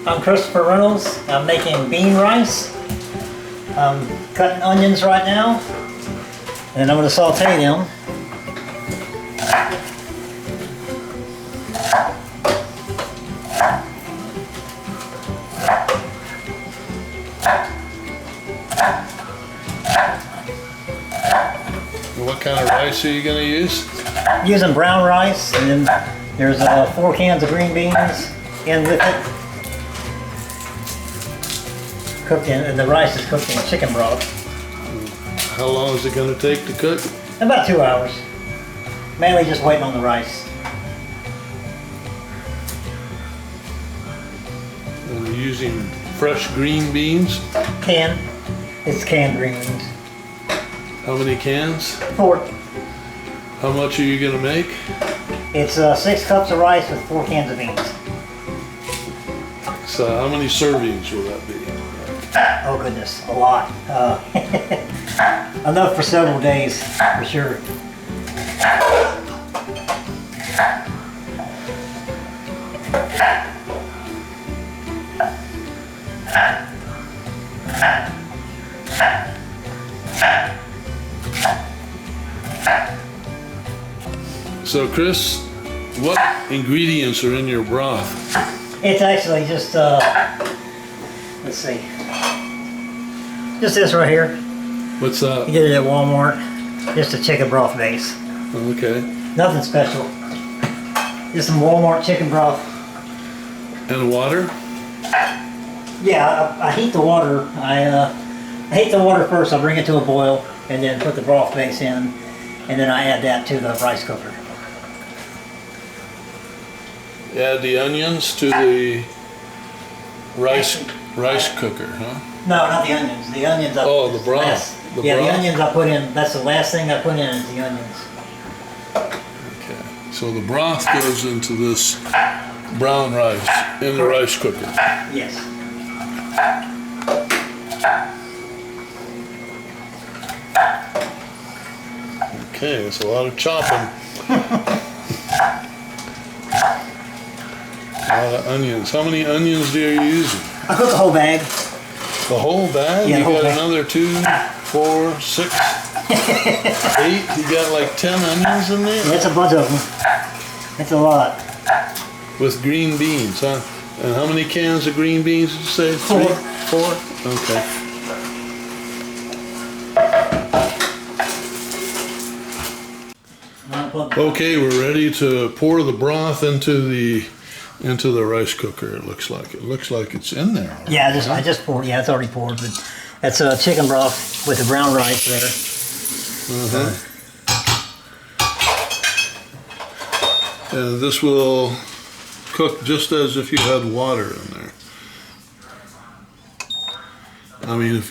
I'm Chris Reynolds. I'm making bean rice. I'm cutting onions right now, and I'm going to saute them. What kind of rice are you going to use? I'm using brown rice, and then there's 4 cans of green beans in with it. Cooked in, and the rice is cooked in chicken broth. How long is it going to take to cook? About 2 hours. Mainly just waiting on the rice. And you're using fresh green beans? It's canned green beans. How many cans? 4. How much are you going to make? It's 6 cups of rice with 4 cans of beans. So how many servings will that be? Oh goodness, a lot. Enough for several days, for sure. So Chris, what ingredients are in your broth? It's actually just, let's see, just this right here. What's that? You get it at Walmart. Just a chicken broth base. Okay. Nothing special. Just some Walmart chicken broth. And water? Yeah, I heat the water. I heat the water first. I bring it to a boil and then put the broth base in, and then I add that to the rice cooker. Add the onions to the rice cooker, huh? No, not the onions. The onions. Oh, the broth. The onions I put in. That's the last thing I put in is the onions. Okay. So the broth goes into this brown rice in the rice cooker. Yes. Okay, it's a lot of chopping. A lot of onions. How many onions are you using? I cook the whole bag. The whole bag? Yeah, you the whole got bag. another 2, 4, 6, 8? You got like 10 onions in there? That's a bunch of them. That's a lot. With green beans, huh? And how many cans of green beans did you say? 4. 4? Okay. Okay, we're ready to pour the broth into the rice cooker. It looks like it's in there already. Yeah, I just poured. Yeah, it's already poured. But that's chicken broth with the brown rice there. And this will cook just as if you had water in there. I mean,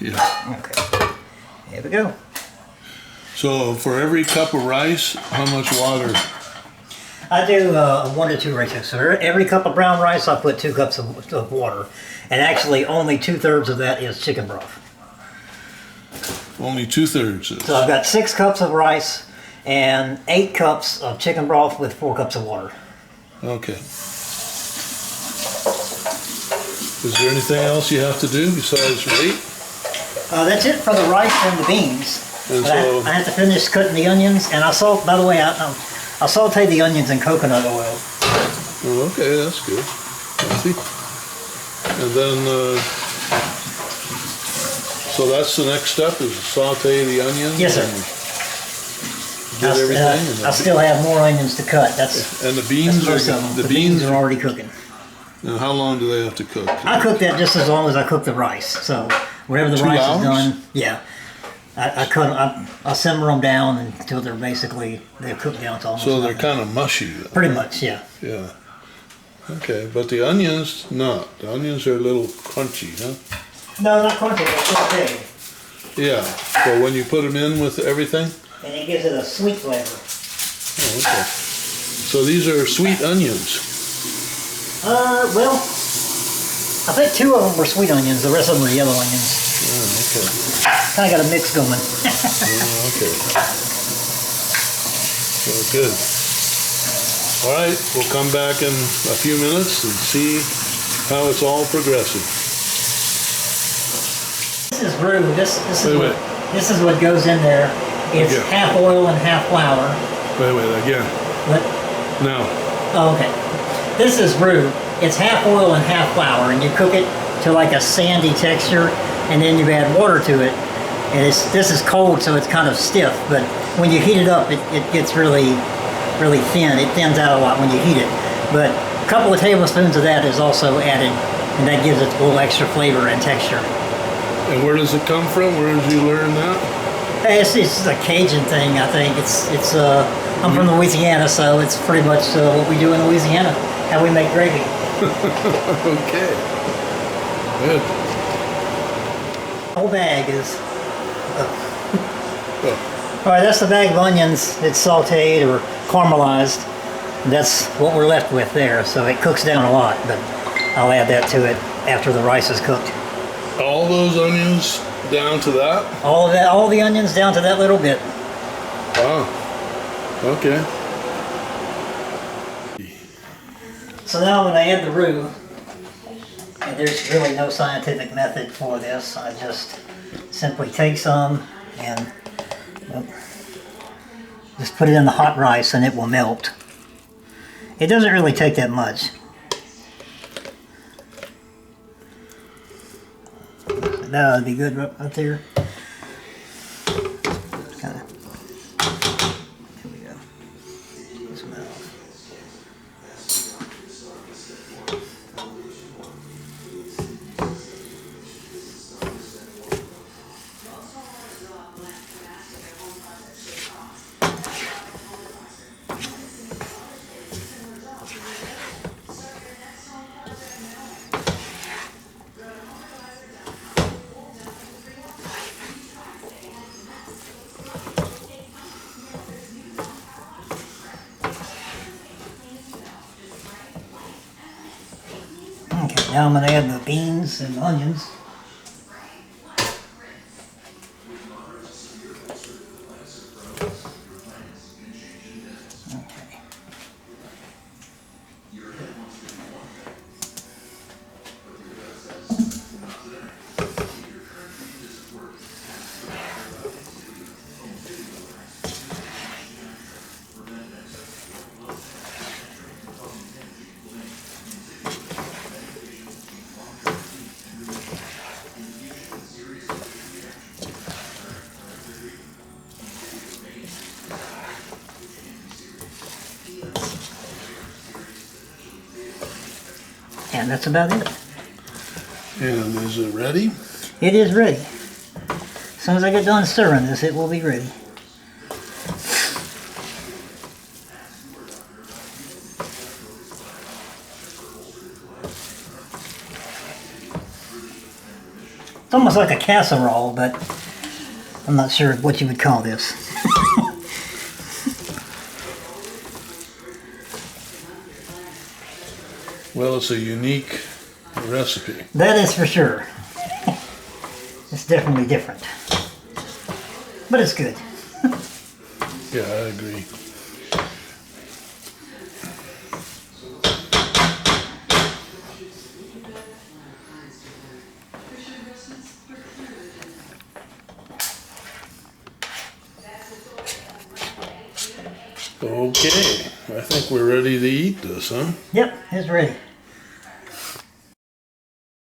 yeah. Okay. Here we go. So for every cup of rice, how much water? I do a 1 to 2 ratio. So every cup of brown rice, I put 2 cups of water. And actually, only 2/3 of that is chicken broth. Only 2/3 is. So I've got 6 cups of rice and 8 cups of chicken broth with 4 cups of water. Okay. Is there anything else you have to do besides wait? That's it for the rice and the beans. And But so, I have to finish cutting the onions, and I by the way, I saute the onions in coconut oil. oh, okay, that's good. Healthy. And then, so that's the next step is saute the onions. Yes, sir. And get everything. I still have more onions to cut. And the beans That's most of them. The beans are already cooking. Now, how long do they have to cook? I cook that just as long as I cook the rice. So whenever the 2 rice hours? is done, yeah, I simmer them down until they're cooked down to almost So they're nothing. kind of mushy then. Pretty much, yeah. Yeah. Okay, but the onions, not. The onions are a little crunchy, huh? No, not crunchy, they're still big. Yeah. So when you put them in with everything? And it gives it a sweet flavor. Oh, okay. So these are sweet onions. Well, I think 2 of them were sweet onions, the rest of them were yellow onions. Oh, okay. Kind of got a mix going. Oh, okay. Well, good. All right, we'll come back in a few minutes and see how it's all progressing. This is roux. This Wait. this is what goes in there. It's Okay. half oil and half flour. Wait, again. But, Now. oh, okay. This is roux. It's half oil and half flour, and you cook it to like a sandy texture, and then you add water to it. And this is cold, so it's kind of stiff. But when you heat it up, it gets really thin. It thins out a lot when you heat it. But a couple of tablespoons of that is also added, and that gives it a little extra flavor and texture. And where does it come from? Where did you learn that? It's a Cajun thing, I think. I'm from Louisiana, so it's pretty much what we do in Louisiana, how we make gravy. Okay. Good. The whole bag is... Oh. All right, that's the bag of onions. It's sauteed or caramelized. That's what we're left with there, so it cooks down a lot, but I'll add that to it after the rice is cooked. All those onions down to that? All of that, all the onions down to that little bit. Wow. Okay. So now I'm going to add the roux. And there's really no scientific method for this. I just simply take some and just put it in the hot rice and it will melt. It doesn't really take that much. That would be good right there. Kinda. There we go. Some of that off. Okay, now I'm going to add the beans and onions. Okay. And that's about it. And is it ready? It is ready. As soon as I get done stirring this, it will be ready. It's almost like a casserole, but I'm not sure what you would call this. Well, it's a unique recipe. That is for sure. It's definitely different. But it's good. Yeah, I agree. Okay, I think we're ready to eat this, huh? Yep, it's ready.